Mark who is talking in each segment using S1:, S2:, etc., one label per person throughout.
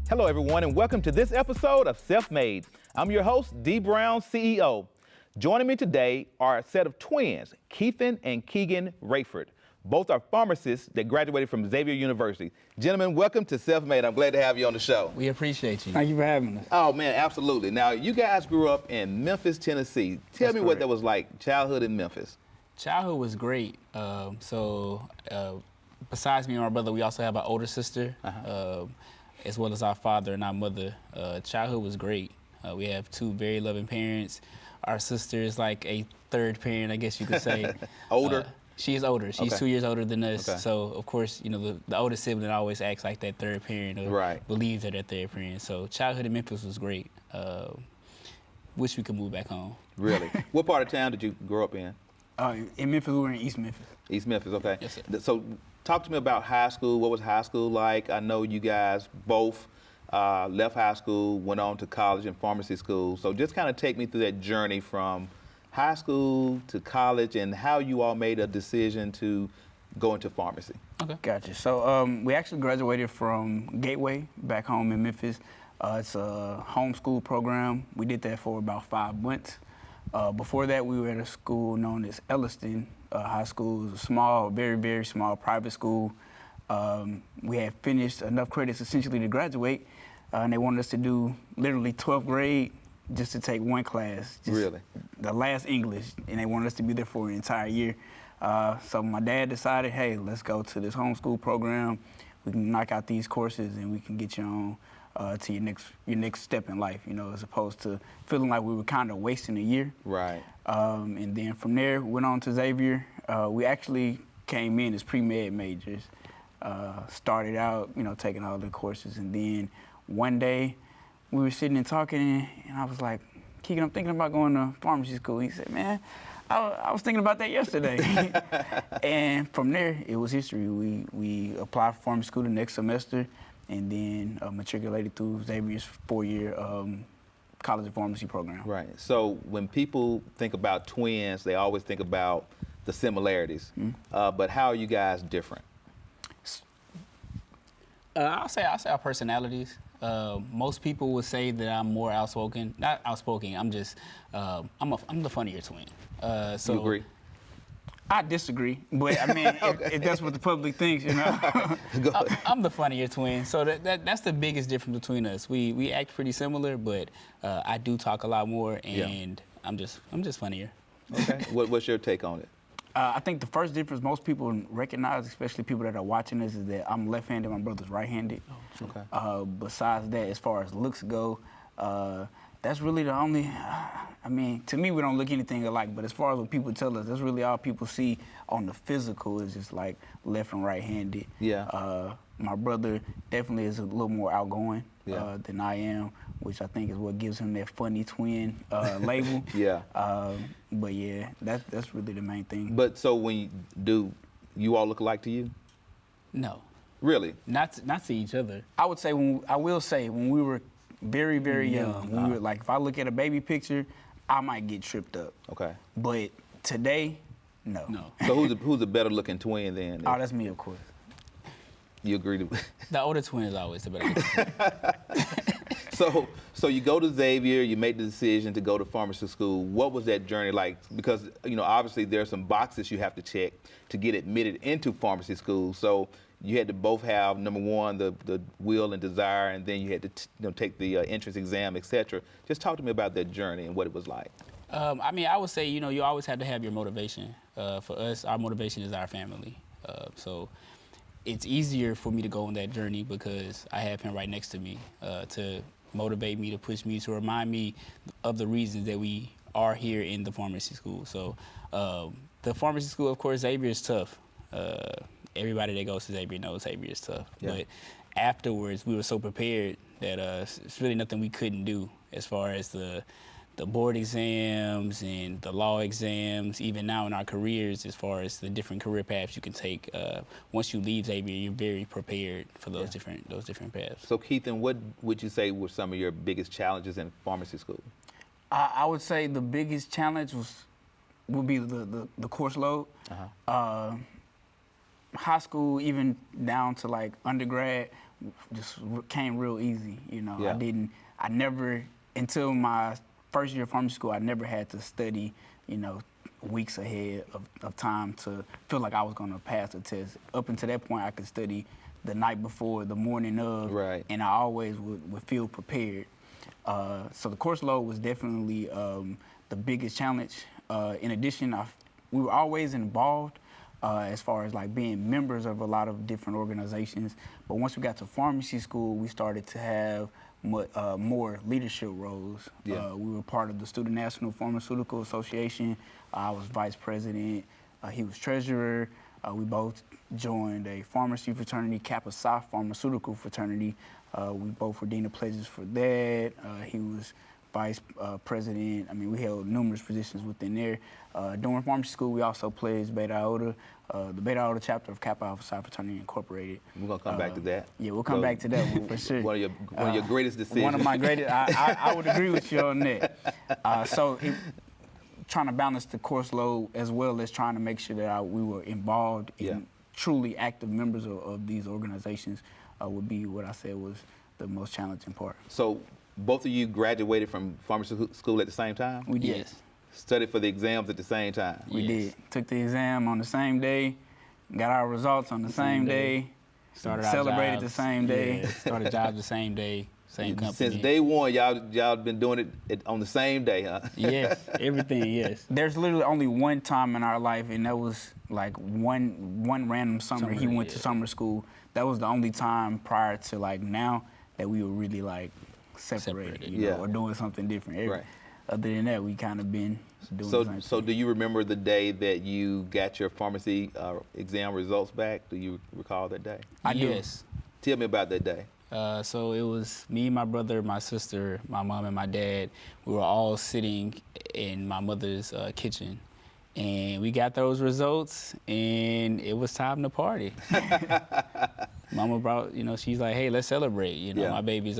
S1: Hello, everyone, and welcome to this episode of Self-Made. I'm your host, Dee Brown, CEO. Joining me today are a set of twins, Keithan and Keegan Rayford. Both are pharmacists that graduated from Xavier University. Gentlemen, welcome to Self-Made. I'm glad to have you on the show.
S2: We appreciate you.
S3: Thank you for having us.
S1: Oh, man, absolutely. Now, you guys grew up in Memphis, Tennessee. Tell me what that was like, childhood in Memphis.
S2: Childhood was great. Besides me and my brother, we also have an older sister, as well as our father and our mother. Childhood was great. We have two very loving parents. Our sister is like a third parent, I guess you could say.
S1: Older?
S2: She is older. She's 2 years older than us.
S1: Okay.
S2: So, of course, you know, the oldest sibling always acts like that third parent or believes they're that third parent. So childhood in Memphis was great. Wish we could move back home.
S1: Really? What part of town did you grow up in?
S3: In Memphis, we were in East Memphis.
S1: East Memphis, okay.
S2: Yes, sir.
S1: So talk to me about high school. What was high school like? I know you guys both left high school, went on to college and pharmacy school. So just kind of take me through that journey from high school to college and how you all made a decision to go into pharmacy.
S3: Okay. Gotcha. So we actually graduated from Gateway back home in Memphis. It's a homeschool program. We did that for about 5 months. Before that, we were at a school known as Elliston High School. It was a small, very, very small private school. We had finished enough credits essentially to graduate, and they wanted us to do literally 12th grade just to take one class.
S1: Really?
S3: The last English, and they wanted us to be there for an entire year. So my dad decided, hey, let's go to this homeschool program. We can knock out these courses, and we can get you on to your next step in life, you know, as opposed to feeling like we were kind of wasting a year.
S1: Right.
S3: And then from there, went on to Xavier. We actually came in as pre-med majors. Started out, you know, taking all the courses, and then one day we were sitting and talking, and I was like, Keegan, I'm thinking about going to pharmacy school. He said, man, I was thinking about that yesterday. And from there, it was history. We applied for pharmacy school the next semester, and then matriculated through Xavier's 4-year college of pharmacy program.
S1: Right. So when people think about twins, they always think about the similarities. But how are you guys different?
S2: I'll say our personalities. Most people would say that I'm more outspoken. Not outspoken. I'm just I'm the funnier twin. So
S1: you agree?
S3: I disagree, but I mean, if that's what the public thinks, you know.
S2: I'm the funnier twin, so that's the biggest difference between us. We act pretty similar, but I do talk a lot more, and I'm just funnier.
S1: Okay. What's your take on it?
S3: I think the first difference most people recognize, especially people that are watching this, is that I'm left-handed, my brother's right-handed.
S2: Oh, sure.
S1: Okay.
S3: Besides that, as far as looks go, that's really the only, I mean, to me, we don't look anything alike, but as far as what people tell us, that's really all people see on the physical is just like left and right-handed.
S1: Yeah.
S3: My brother definitely is a little more outgoing than I am, which I think is what gives him that funny twin label.
S1: Yeah.
S3: But yeah, that's really the main thing.
S1: But so when you all look alike to you?
S2: No.
S1: Really?
S2: Not to each other.
S3: I will say when we were very, very young, when we were like, if I look at a baby picture, I might get tripped up.
S1: Okay.
S3: But today, no.
S1: So who's the better looking twin then?
S3: Oh, that's me, of course.
S1: You agree to?
S2: The older twin is always the better looking twin.
S1: So you go to Xavier, you make the decision to go to pharmacy school. What was that journey like? Because, you know, obviously there are some boxes you have to check to get admitted into pharmacy school. So you had to both have, number one, the will and desire, and then you had to take the entrance exam, et cetera. Just talk to me about that journey and what it was like.
S2: I mean, I would say, you know, you always have to have your motivation. For us, our motivation is our family. So it's easier for me to go on that journey because I have him right next to me to motivate me, to push me, to remind me of the reasons that we are here in the pharmacy school. So the pharmacy school, of course, Xavier is tough. Everybody that goes to Xavier knows Xavier is tough. Yeah. But afterwards, we were so prepared that it's really nothing we couldn't do as far as the board exams and the law exams, even now in our careers, as far as the different career paths you can take. Once you leave Xavier, you're very prepared for those different paths.
S1: So Keithan, what would you say were some of your biggest challenges in pharmacy school?
S3: I would say the biggest challenge would be the course load. High school, even down to like undergrad, just came real easy. You know,
S1: Yeah.
S3: I never, until my first year of pharmacy school, I never had to study, you know, weeks ahead of time to feel like I was going to pass the test. Up until that point, I could study the night before, the morning of,
S1: Right.
S3: and I always would feel prepared. So the course load was definitely the biggest challenge. In addition, we were always involved as far as like being members of a lot of different organizations. But once we got to pharmacy school, we started to have more leadership roles.
S1: Yeah.
S3: We were part of the Student National Pharmaceutical Association. I was vice president. He was treasurer. We both joined a pharmacy fraternity, Kappa Psi Pharmaceutical Fraternity. We both were dean of pledges for that. He was vice president. I mean, we held numerous positions within there. During pharmacy school, we also pledged Beta Iota, the Beta Iota chapter of Kappa Alpha Psi Fraternity Incorporated.
S1: We're gonna come back to that.
S3: Yeah, we'll come back to that one for sure.
S1: One of your greatest decisions.
S3: One of my greatest. I would agree with you on that. Trying to balance the course load as well as trying to make sure that we were involved in truly active members of these organizations would be what I said was the most challenging part.
S1: So both of you graduated from pharmacy school at the same time?
S3: We did.
S2: Yes.
S1: Studied for the exams at the same time?
S3: We
S2: Yes.
S3: did. Took the exam on the same day, got our results on the same day,
S2: Started our
S3: celebrated
S2: jobs.
S3: the same day.
S2: Yeah, started jobs the same day, same company.
S1: Since day one, y'all been doing it on the same day, huh?
S2: Yes, everything, yes.
S3: There's literally only one time in our life, and that was like one random summer he went to summer school. That was the only time prior to like now that we were really like separated, you know, or doing something different.
S1: Right.
S3: Other than that, we kind of been doing the same
S1: So
S3: thing.
S1: do you remember the day that you got your pharmacy exam results back? Do you recall that day?
S3: I do.
S2: Yes.
S1: Tell me about that day.
S2: So it was me, my brother, my sister, my mom, and my dad. We were all sitting in my mother's kitchen, and we got those results, and it was time to party. Mama brought, you know, she's like, hey, let's celebrate. You know, my baby's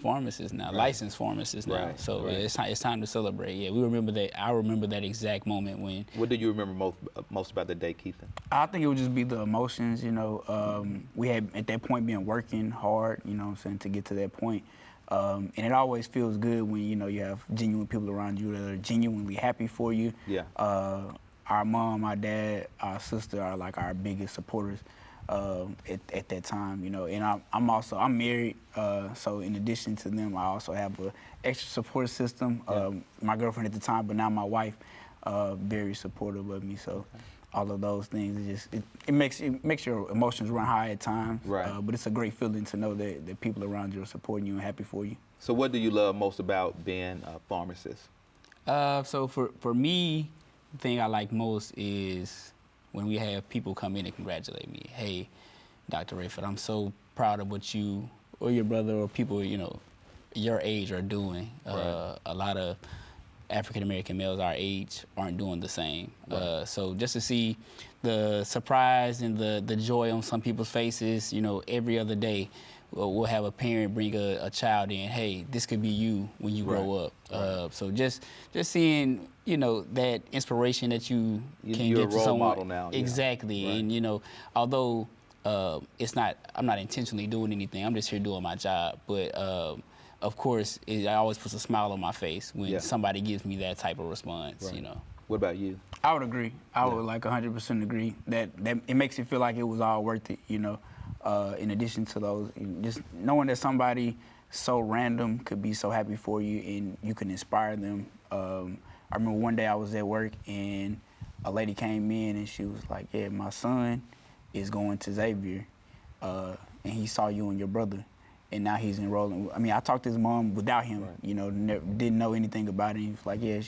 S2: pharmacist now, licensed pharmacist now.
S1: Right,
S2: So
S1: right.
S2: it's time to celebrate. Yeah, we remember that. I remember that exact moment when.
S1: What do you remember most about the day, Keithan?
S3: I think it would just be the emotions, you know. We had, at that point, been working hard, you know what I'm saying, to get to that point. And it always feels good when, you know, you have genuine people around you that are genuinely happy for you.
S1: Yeah.
S3: Our mom, our dad, our sister are like our biggest supporters at that time, you know. And I'm married, so in addition to them, I also have an extra support system. My girlfriend at the time, but now my wife, very supportive of me. So all of those things, it makes your emotions run high at times.
S1: Right.
S3: But it's a great feeling to know that people around you are supporting you and happy for you.
S1: So what do you love most about being a pharmacist?
S2: So for me, the thing I like most is when we have people come in and congratulate me. Hey, Dr. Rayford, I'm so proud of what you or your brother or people, you know, your age are doing.
S1: Right.
S2: A lot of African-American males our age aren't doing the same.
S1: Right.
S2: So just to see the surprise and the joy on some people's faces, you know, every other day, we'll have a parent bring a child in. Hey, this could be you when you grow up. So just seeing, you know, that inspiration that you can
S1: You're
S2: get
S1: a
S2: to
S1: role
S2: someone.
S1: model now. Yeah.
S2: Exactly.
S1: Right.
S2: And you know, although I'm not intentionally doing anything. I'm just here doing my job. But of course, it always puts a smile on my face when somebody gives me that type of response.
S1: Right.
S2: You know.
S1: What about you?
S3: I would agree. I would like 100% agree that it makes it feel like it was all worth it, you know. In addition to those, just knowing that somebody so random could be so happy for you and you can inspire them. I remember one day I was at work and a lady came in and she was like, yeah, my son is going to Xavier and he saw you and your brother and now he's enrolling. I mean, I talked to his mom without him, you know, didn't know anything about it. He was like, yeah,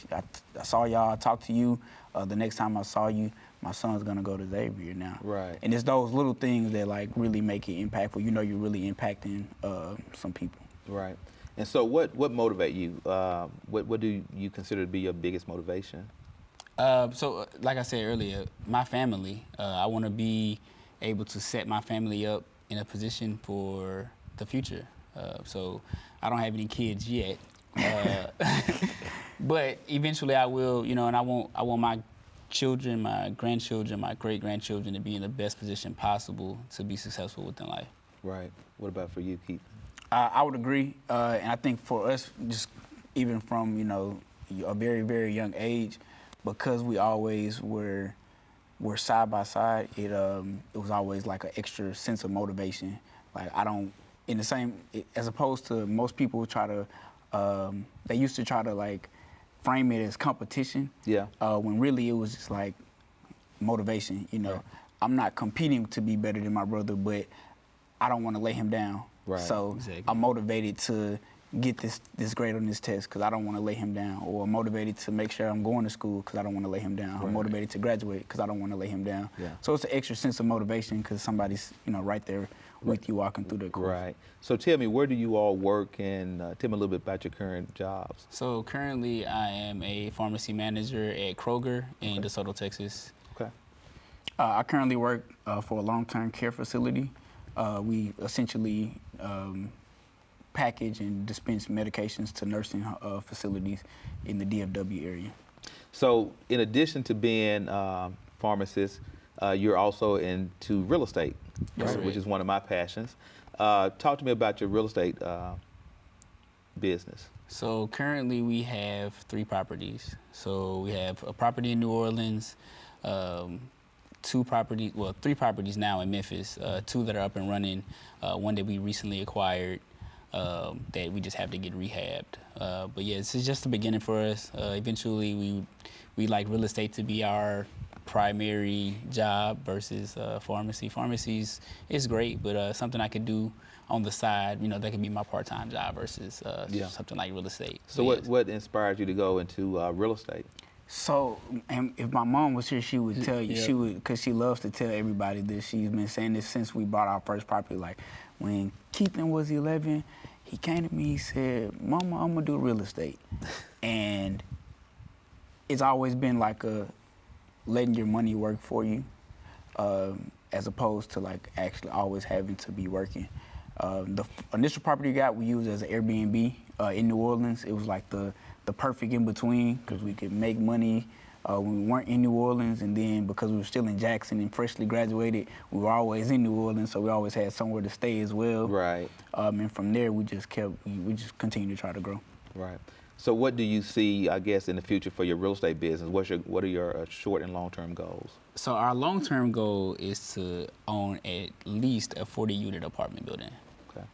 S3: I saw y'all, I talked to you the next time I saw you, my son's gonna go to Xavier now.
S1: Right.
S3: And it's those little things that like really make it impactful. You know, you're really impacting some people.
S1: Right. And so what motivate you? What do you consider to be your biggest motivation?
S2: Like I said earlier, my family. I want to be able to set my family up in a position for the future. So I don't have any kids yet, but eventually I will. You know, and I want my children, my grandchildren, my great grandchildren to be in the best position possible to be successful within life.
S1: Right. What about for you, Keith?
S3: I would agree, and I think for us, just even from a very, very young age, because we always were side by side, it was always like an extra sense of motivation. Like as opposed to most people try to, they used to try to like frame it as competition.
S1: Yeah.
S3: When really it was just like motivation.
S1: Right.
S3: I'm not competing to be better than my brother, but I don't want to lay him down.
S1: Right.
S3: So
S2: Exactly.
S3: I'm motivated to get this grade on this test because I don't want to lay him down, or I'm motivated to make sure I'm going to school because I don't want to lay him down.
S1: Right.
S3: I'm motivated to graduate because I don't want to lay him down.
S1: Yeah.
S3: So it's an extra sense of motivation because somebody's right there with you walking through the course.
S1: Right. So tell me, where do you all work, and tell me a little bit about your current jobs.
S2: So currently I am a pharmacy manager at Kroger in DeSoto, Texas.
S1: Okay.
S3: I currently work for a long-term care facility. We essentially package and dispense medications to nursing facilities in the DFW area.
S1: So in addition to being pharmacist, you're also into real estate,
S2: Yes,
S1: right?
S2: sir.
S1: Which is one of my passions. Talk to me about your real estate business.
S2: So currently we have 3 properties. So we have a property in New Orleans, 3 properties now in Memphis, 2 that are up and running, one that we recently acquired that we just have to get rehabbed. But yeah, this is just the beginning for us. Eventually we like real estate to be our primary job versus pharmacy. Pharmacies is great, but something I could do on the side, that could be my part-time job versus something like real estate.
S1: So what inspired you to go into real estate?
S3: So, and if my mom was here, she would tell you,
S2: Yeah.
S3: she would, because she loves to tell everybody this. She's been saying this since we bought our first property. Like, when Keithan was 11, he came to me, he said, Mama, I'm gonna do real estate. And it's always been like letting your money work for you, as opposed to like actually always having to be working. The initial property we used as an Airbnb in New Orleans. It was like the perfect in between because we could make money when we weren't in New Orleans, and then because we were still in Jackson and freshly graduated, we were always in New Orleans, so we always had somewhere to stay as well.
S1: Right.
S3: And from there, we just continued to try to grow.
S1: Right. So what do you see, I guess, in the future for your real estate business? What are your short and long-term goals?
S2: So our long-term goal is to own at least a 40-unit apartment building.
S1: Okay.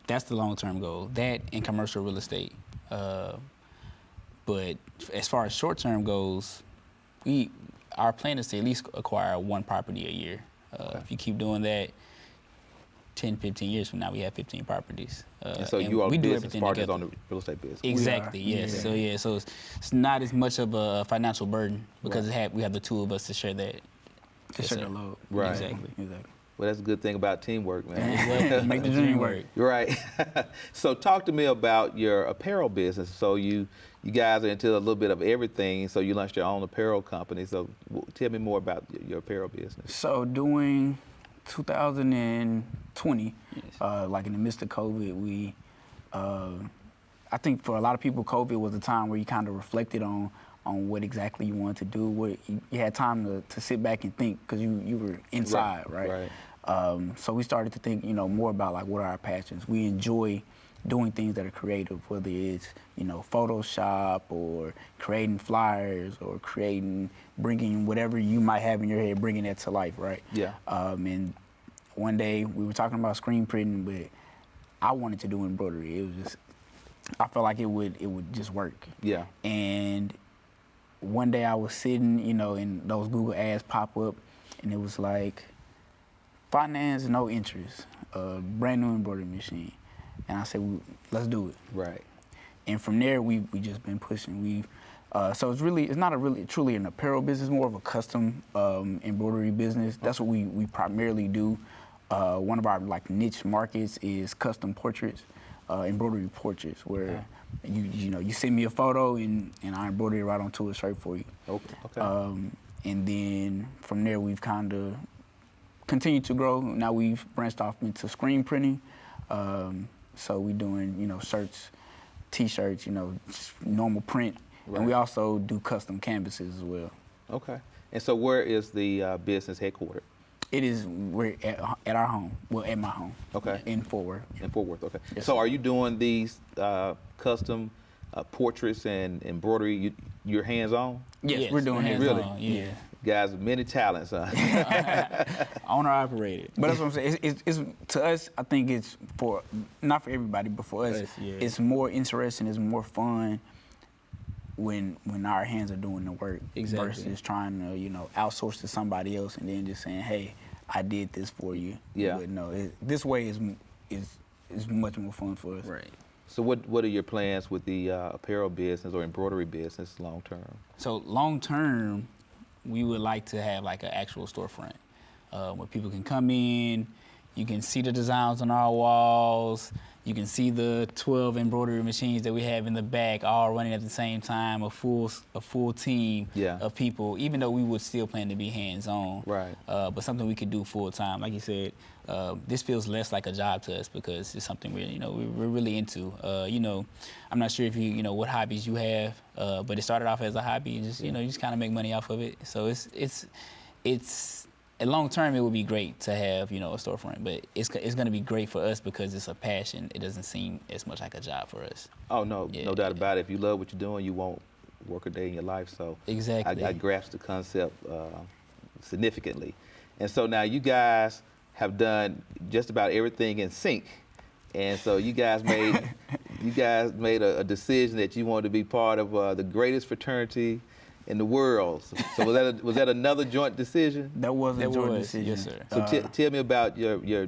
S2: That's the long-term goal. That and commercial real estate. But as far as short-term goals, our plan is to at least acquire 1 property a year.
S1: Okay.
S2: If you keep doing that, 10, 15 years from now, we have 15 properties.
S1: And so
S2: and
S1: you are
S2: we do
S1: business
S2: everything
S1: partners
S2: together.
S1: on the real estate business.
S2: Exactly.
S3: We are.
S2: Yes.
S3: Yeah.
S2: So it's not as much of a financial burden because we have the 2 of us to share that.
S3: To share the load.
S1: Right.
S2: Exactly.
S1: Well, that's a good thing about teamwork, man.
S2: Exactly.
S3: Make the dream work.
S1: Right. So talk to me about your apparel business. So you guys are into a little bit of everything. So you launched your own apparel company. So tell me more about your apparel business.
S3: So during 2020,
S2: Yes.
S3: like in the midst of COVID, we, I think for a lot of people, COVID was a time where you kind of reflected on what exactly you wanted to do. What you had time to sit back and think because you were inside, right? So we started to think, more about like what are our passions. We enjoy doing things that are creative, whether it's Photoshop or creating flyers or bringing whatever you might have in your head, bringing that to life, right?
S1: Yeah.
S3: And one day we were talking about screen printing, but I wanted to do embroidery. It was just, I felt like it would just work.
S1: Yeah.
S3: And one day I was sitting, and those Google ads pop up, and it was like, finance, no interest, brand new embroidery machine. And I said, let's do it.
S1: Right.
S3: And from there, we've just been pushing. We've So it's not truly an apparel business, more of a custom embroidery business. That's what we primarily do. One of our like niche markets is custom portraits, embroidery portraits, where you send me a photo and I embroider it right onto a shirt for you.
S1: Okay.
S3: And then from there we've kind of continued to grow. Now we've branched off into screen printing. So we're doing shirts, T-shirts, just normal print.
S1: Right.
S3: And we also do custom canvases as well.
S1: Okay. And so where is the business headquartered?
S3: We're at our home, well, at my home.
S1: Okay.
S3: In Fort Worth.
S1: In Fort Worth, okay.
S3: Yes,
S1: So
S3: sir.
S1: are you doing these custom portraits and embroidery, you're hands-on?
S3: Yes, we're doing it.
S1: Really?
S2: Yeah.
S1: Guys with many talents, huh?
S2: Owner operated.
S3: But that's what I'm saying. It's to us, I think it's not for everybody, but for us,
S2: Yes, yeah.
S3: it's more interesting, it's more fun when our hands are doing the work
S2: Exactly.
S3: versus trying to, outsource to somebody else and then just saying, hey, I did this for you.
S1: Yeah.
S3: But no, this way is much more fun for us.
S2: Right.
S1: So what are your plans with the apparel business or embroidery business long term?
S2: So long term, we would like to have like an actual storefront where people can come in, you can see the designs on our walls, you can see the 12 embroidery machines that we have in the back all running at the same time, a full team of people, even though we would still plan to be hands-on.
S1: Right.
S2: But something we could do full time. Like you said, this feels less like a job to us because it's something we're really into. I'm not sure if you what hobbies you have, but it started off as a hobby and you just kind of make money off of it. So it's long term it would be great to have a storefront, but it's going to be great for us because it's a passion. It doesn't seem as much like a job for us.
S1: Oh no, no doubt about it. If you love what you're doing, you won't work a day in your life. So
S2: exactly,
S1: I grasp the concept significantly. And so now you guys have done just about everything in sync, and so you guys made a decision that you wanted to be part of the greatest fraternity in the world. So was that another joint decision?
S3: That was a joint decision.
S2: Yes, sir.
S1: So tell me about your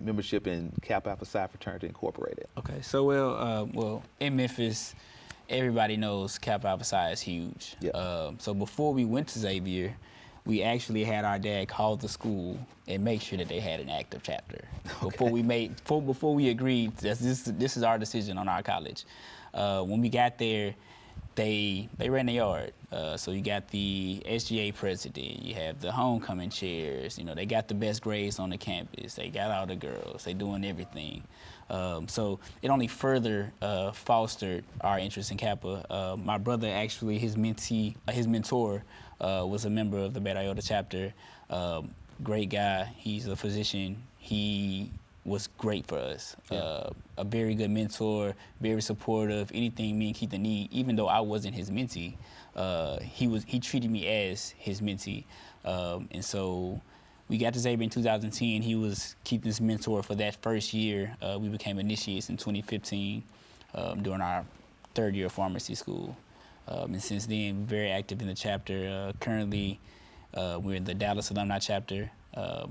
S1: membership in Kappa Alpha Psi Fraternity Incorporated.
S2: Okay, so well, in Memphis, everybody knows Kappa Alpha Psi is huge.
S1: Yeah.
S2: So before we went to Xavier, we actually had our dad call the school and make sure that they had an active chapter.
S1: Okay.
S2: Before we agreed, this is our decision on our college. When we got there, they ran the yard. So you got the SGA president, you have the homecoming chairs, they got the best grades on the campus, they got all the girls, they doing everything. So it only further fostered our interest in Kappa. My brother actually, his mentor was a member of the Beta Iota chapter. Great guy, he's a physician. He was great for us. A very good mentor, very supportive. Anything me and Keithan need, even though I wasn't his mentee, he treated me as his mentee. And so we got to Xavier in 2010. He was Keithan's mentor for that first year. We became initiates in 2015 during our third year of pharmacy school. And since then, very active in the chapter. Currently, we're in the Dallas Alumni chapter.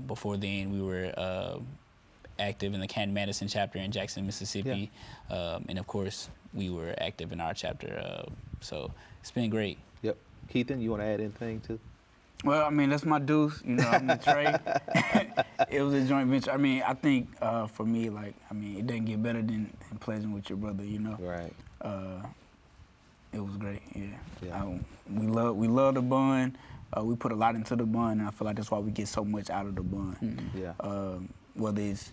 S2: Before then, we were active in the Canton-Madison chapter in Jackson, Mississippi. And of course, we were active in our chapter. So it's been great.
S1: Yep. Keithan, you want to add anything too?
S3: Well, I mean, that's my deuce. I'm the Trey. It was a joint venture. I mean, I think for me, it doesn't get better than pledging with your brother,
S1: Right.
S3: It was great,
S1: Yeah.
S3: We love the bond. We put a lot into the bond, and I feel like that's why we get so much out of the bond.
S2: Mm-hmm.
S1: Yeah.
S3: Whether it's,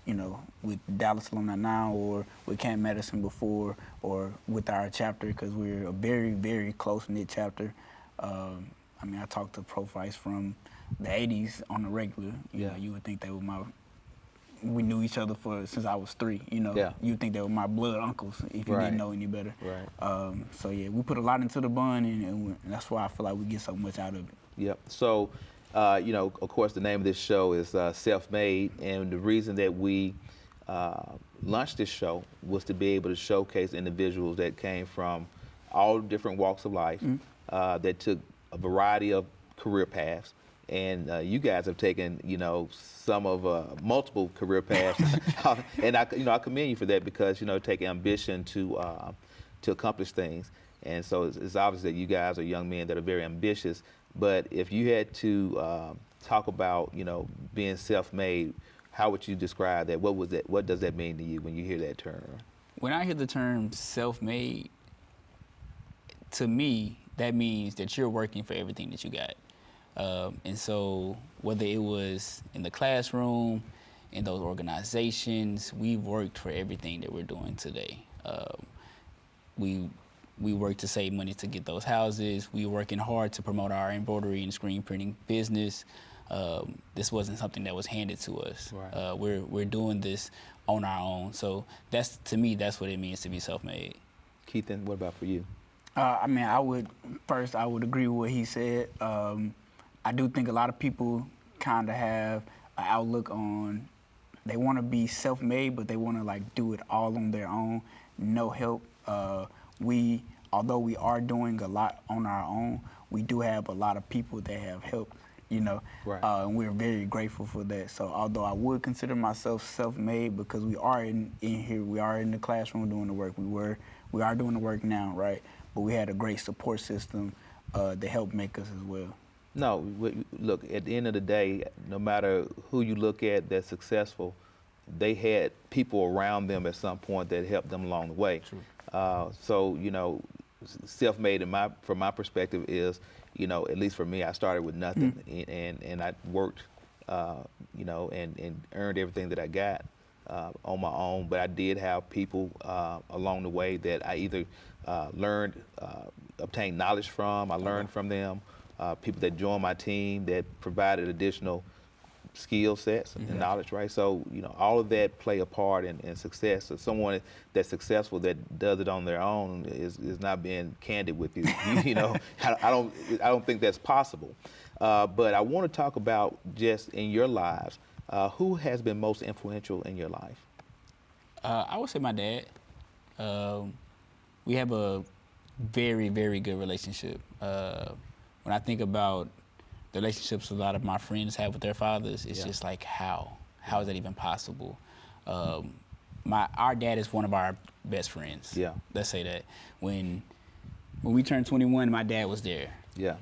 S3: with Dallas Alumni now or with Camp Madison before or with our chapter, because we're a very, very close-knit chapter. I talked to pro-fights from the 80s on the regular. You would think they were we knew each other since I was 3,
S1: Yeah.
S3: You would think they were my blood uncles if you
S1: Right.
S3: didn't know any better.
S1: Right.
S3: So, we put a lot into the bond, and that's why I feel like we get so much out of it.
S1: Yep. So, of course, the name of this show is Self-Made, and the reason that we launched this show was to be able to showcase individuals that came from all different walks of life, that took a variety of career paths, and you guys have taken, some of multiple career paths, and I commend you for that because take ambition to accomplish things. And so it's obvious that you guys are young men that are very ambitious. But if you had to talk about, being self-made, how would you describe that? What does that mean to you when you hear that term?
S2: When I hear the term self-made, to me, that means that you're working for everything that you got. And so whether it was in the classroom, in those organizations, we've worked for everything that we're doing today. We work to save money to get those houses. We're working hard to promote our embroidery and screen printing business. This wasn't something that was handed to us.
S1: Right.
S2: We're doing this on our own. So to me, that's what it means to be self-made.
S1: Keithan, what about for you?
S3: I would agree with what he said. I do think a lot of people kind of have an outlook on, they want to be self-made, but they want to like do it all on their own, no help. Although we are doing a lot on our own, we do have a lot of people that have helped,
S1: Right.
S3: And we're very grateful for that. So although I would consider myself self-made, because we are in here, we are in the classroom doing the work, we are doing the work now, right? But we had a great support system that helped make us as well.
S1: No, look, at the end of the day, no matter who you look at that's successful, they had people around them at some point that helped them along the way.
S2: True.
S1: So, self-made from my perspective is, at least for me, I started with nothing, and I worked, and earned everything that I got on my own. But I did have people along the way that I either obtained knowledge from, I learned from them, people that joined my team that provided additional skill sets and knowledge, right? So, all of that play a part in success. So someone that's successful that does it on their own is not being candid with you. I don't think that's possible. But I want to talk about just in your lives, who has been most influential in your life?
S2: I would say my dad. We have a very, very good relationship. When I think about the relationships a lot of my friends have with their fathers, it's just like, how is that even possible? Our dad is one of our best friends.
S1: Yeah.
S2: Let's say that. When we turned 21, my dad was there.
S1: Yeah.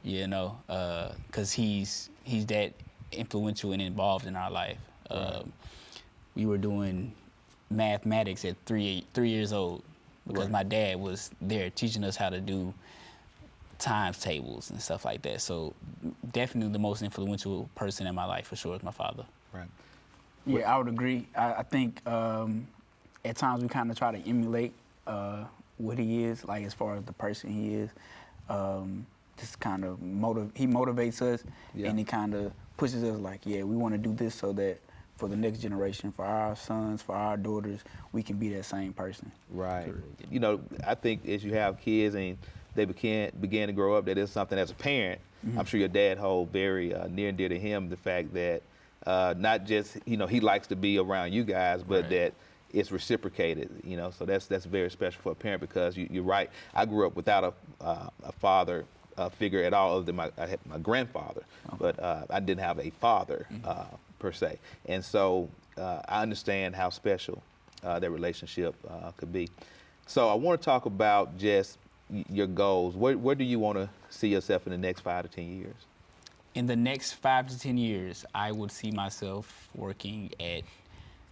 S2: Because he's that influential and involved in our life.
S1: Right.
S2: We were doing mathematics at 3 years old because
S1: Right.
S2: my dad was there teaching us how to do times tables and stuff like that. So definitely the most influential person in my life for sure is my father.
S1: Right.
S3: Yeah, I would agree. I think at times we kind of try to emulate what he is, like as far as the person he is. Just kind of he motivates us, and he kind of pushes us like, we want to do this so that for the next generation, for our sons, for our daughters, we can be that same person.
S1: Right. I think as you have kids and they began to grow up, that is something as a parent, I'm sure your dad hold very near and dear to him, the fact that not just, he likes to be around you guys, but
S2: Right.
S1: that it's reciprocated, so that's very special for a parent, because you're right. I grew up without a father figure at all, other than I had my grandfather, but I didn't have a father per se. And so I understand how special that relationship could be. So I want to talk about just your goals. Where do you want to see yourself in the next 5 to 10 years?
S2: In the next 5 to 10 years, I would see myself working at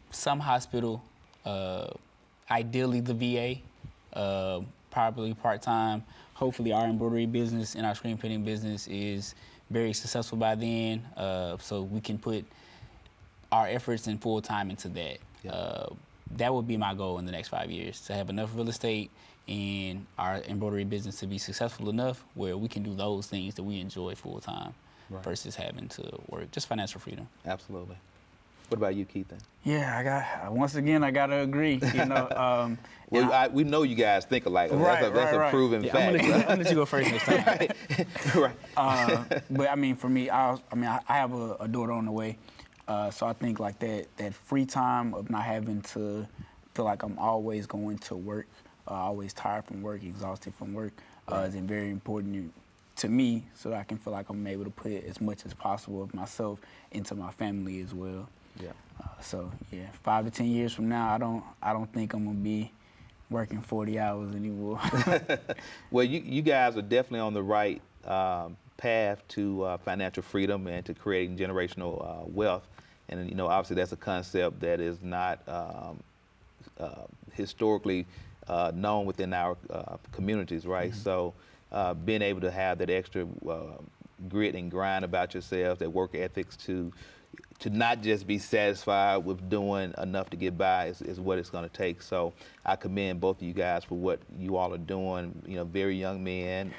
S2: some hospital, ideally the VA, probably part-time. Hopefully our embroidery business and our screen printing business is very successful by then, so we can put our efforts and full-time into that.
S1: Yeah.
S2: That would be my goal in the next 5 years, to have enough real estate and our embroidery business to be successful enough where we can do those things that we enjoy full-time. Right. Versus having to work, just financial freedom.
S1: Absolutely. What about you, Keithan?
S3: Yeah, I gotta agree.
S1: We know you guys think alike.
S3: Right,
S1: that's a proven fact.
S2: I'm gonna let you go first next time.
S1: Right.
S3: But for me, I have a daughter on the way, so I think like that free time of not having to feel like I'm always going to work, always tired from work, exhausted from work, is very important to me, so that I can feel like I'm able to put as much as possible of myself into my family as well.
S1: Yeah.
S3: 5 to 10 years from now, I don't think I'm gonna be working 40 hours anymore.
S1: Well, you guys are definitely on the right path to financial freedom and to creating generational wealth. And obviously that's a concept that is not historically known within our communities, right?
S2: Mm-hmm.
S1: So being able to have that extra grit and grind about yourself, that work ethics to not just be satisfied with doing enough to get by is what it's going to take. So I commend both of you guys for what you all are doing. Very young men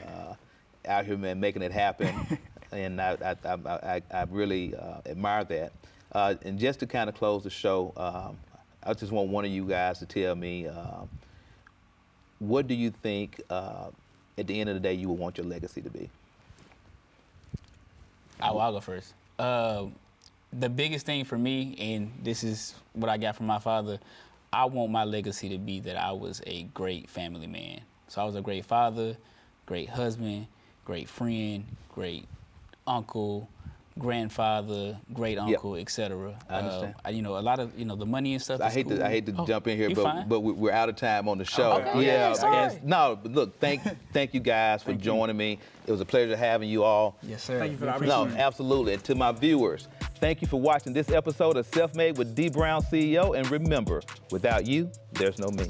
S1: out here, man, making it happen, and I really admire that. And just to kind of close the show, I just want one of you guys to tell me, what do you think at the end of the day you would want your legacy to be?
S2: I'll go first. The biggest thing for me, and this is what I got from my father, I want my legacy to be that I was a great family man. So I was a great father, great husband, great friend, great uncle, grandfather, great uncle, etc.
S1: I understand.
S2: A lot of the money and stuff.
S1: I hate to jump in here, but we're out of time on the show.
S2: Okay. Yeah.
S1: No, but look, thank you guys for joining me. It was a pleasure having you all.
S3: Yes, sir.
S4: Thank you for the
S1: No,
S4: opportunity.
S1: absolutely. And to my viewers, thank you for watching this episode of Self Made with Dee Brown, CEO. And remember, without you, there's no me.